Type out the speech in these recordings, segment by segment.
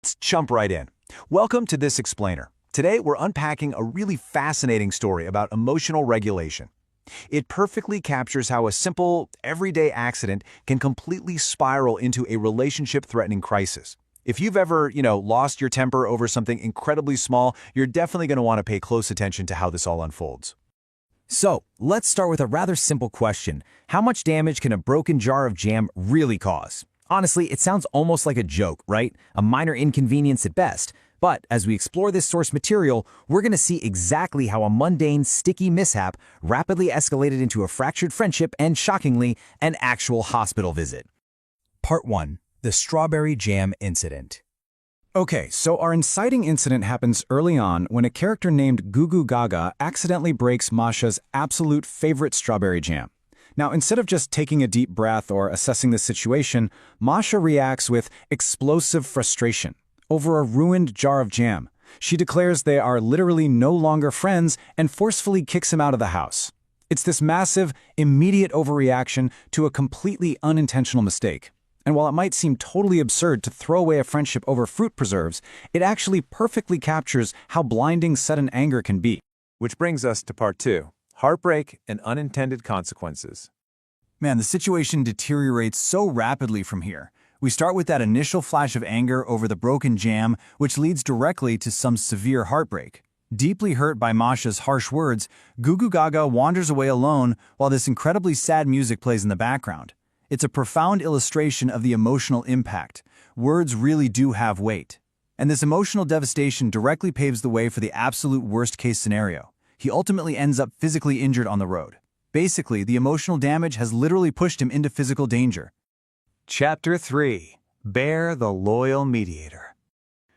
Let's jump right in. Welcome to This Explainer. Today, we're unpacking a really fascinating story about emotional regulation. It perfectly captures how a simple, everyday accident can completely spiral into a relationship-threatening crisis. If you've ever, lost your temper over something incredibly small, you're definitely going to want to pay close attention to how this all unfolds. So, let's start with a rather simple question. How much damage can a broken jar of jam really cause? Honestly, it sounds almost like a joke, right? A minor inconvenience at best. But as we explore this source material, we're going to see exactly how a mundane, sticky mishap rapidly escalated into a fractured friendship and, shockingly, an actual hospital visit. Part 1. The Strawberry Jam Incident. Okay, so our inciting incident happens early on when a character named GuguGaga accidentally breaks Masha's absolute favorite strawberry jam. Now, instead of just taking a deep breath or assessing the situation, Masha reacts with explosive frustration over a ruined jar of jam. She declares they are literally no longer friends and forcefully kicks him out of the house. It's this massive, immediate overreaction to a completely unintentional mistake. And while it might seem totally absurd to throw away a friendship over fruit preserves, it actually perfectly captures how blinding sudden anger can be. Which brings us to Part 2, heartbreak and unintended consequences. Man, the situation deteriorates so rapidly from here. We start with that initial flash of anger over the broken jam, which leads directly to some severe heartbreak. Deeply hurt by Masha's harsh words, GuguGaga wanders away alone while this incredibly sad music plays in the background. It's a profound illustration of the emotional impact. Words really do have weight. And this emotional devastation directly paves the way for the absolute worst-case scenario. He ultimately ends up physically injured on the road. Basically, the emotional damage has literally pushed him into physical danger. Chapter 3. Bear the Loyal Mediator.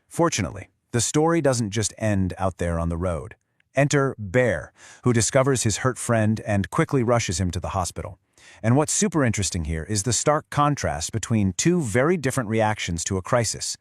Fortunately, the story doesn't just end out there on the road. Enter Bear, who discovers his hurt friend and quickly rushes him to the hospital. And what's super interesting here is the stark contrast between two very different reactions to a crisis.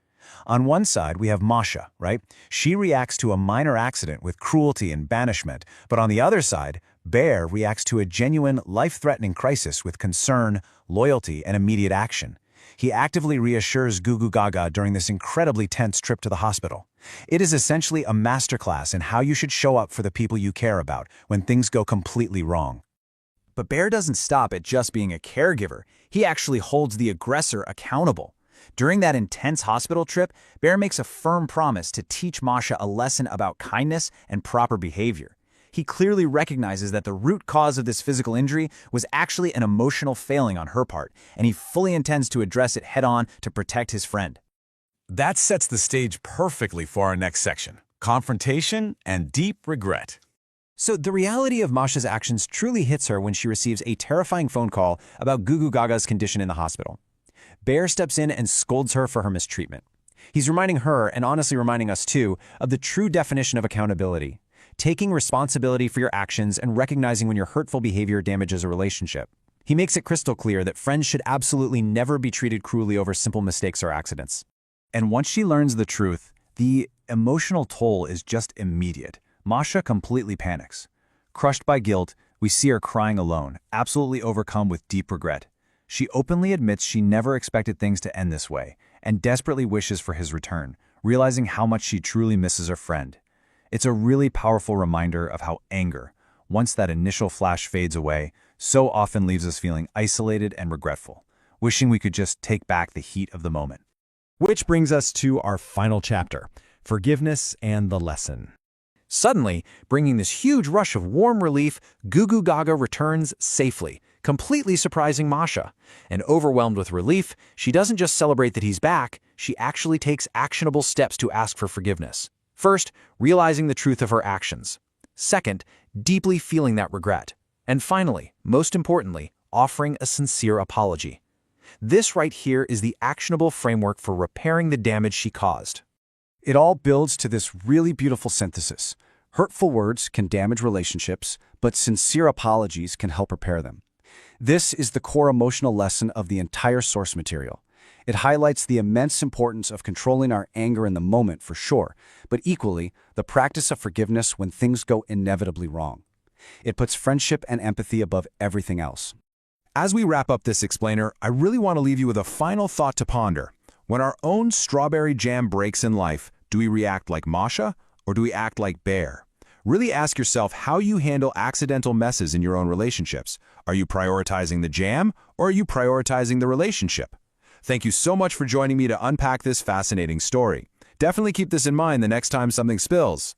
On one side, we have Masha, right? She reacts to a minor accident with cruelty and banishment, but on the other side, Bear reacts to a genuine, life-threatening crisis with concern, loyalty, and immediate action. He actively reassures GuguGaga during this incredibly tense trip to the hospital. It is essentially a masterclass in how you should show up for the people you care about when things go completely wrong. But Bear doesn't stop at just being a caregiver. He actually holds the aggressor accountable. During that intense hospital trip, Bear makes a firm promise to teach Masha a lesson about kindness and proper behavior. He clearly recognizes that the root cause of this physical injury was actually an emotional failing on her part, and he fully intends to address it head-on to protect his friend. That sets the stage perfectly for our next section, confrontation and deep regret. So the reality of Masha's actions truly hits her when she receives a terrifying phone call about GuguGaga's condition in the hospital. Bear steps in and scolds her for her mistreatment. He's reminding her, and honestly reminding us too, of the true definition of accountability: taking responsibility for your actions and recognizing when your hurtful behavior damages a relationship. He makes it crystal clear that friends should absolutely never be treated cruelly over simple mistakes or accidents. And once she learns the truth, the emotional toll is just immediate. Masha completely panics. Crushed by guilt, we see her crying alone, absolutely overcome with deep regret. She openly admits she never expected things to end this way, and desperately wishes for his return, realizing how much she truly misses her friend. It's a really powerful reminder of how anger, once that initial flash fades away, so often leaves us feeling isolated and regretful, wishing we could just take back the heat of the moment. Which brings us to our final chapter, forgiveness and the lesson. Suddenly, bringing this huge rush of warm relief, GuguGaga returns safely, completely surprising Masha. And overwhelmed with relief, she doesn't just celebrate that he's back, she actually takes actionable steps to ask for forgiveness. First, realizing the truth of her actions. Second, deeply feeling that regret. And finally, most importantly, offering a sincere apology. This right here is the actionable framework for repairing the damage she caused. It all builds to this really beautiful synthesis. Hurtful words can damage relationships, but sincere apologies can help repair them. This is the core emotional lesson of the entire source material. It highlights the immense importance of controlling our anger in the moment, for sure, but equally, the practice of forgiveness when things go inevitably wrong. It puts friendship and empathy above everything else. As we wrap up this explainer, I really want to leave you with a final thought to ponder. When our own strawberry jam breaks in life, do we react like Masha or do we act like Bear? Really ask yourself how you handle accidental messes in your own relationships. Are you prioritizing the jam or are you prioritizing the relationship? Thank you so much for joining me to unpack this fascinating story. Definitely keep this in mind the next time something spills.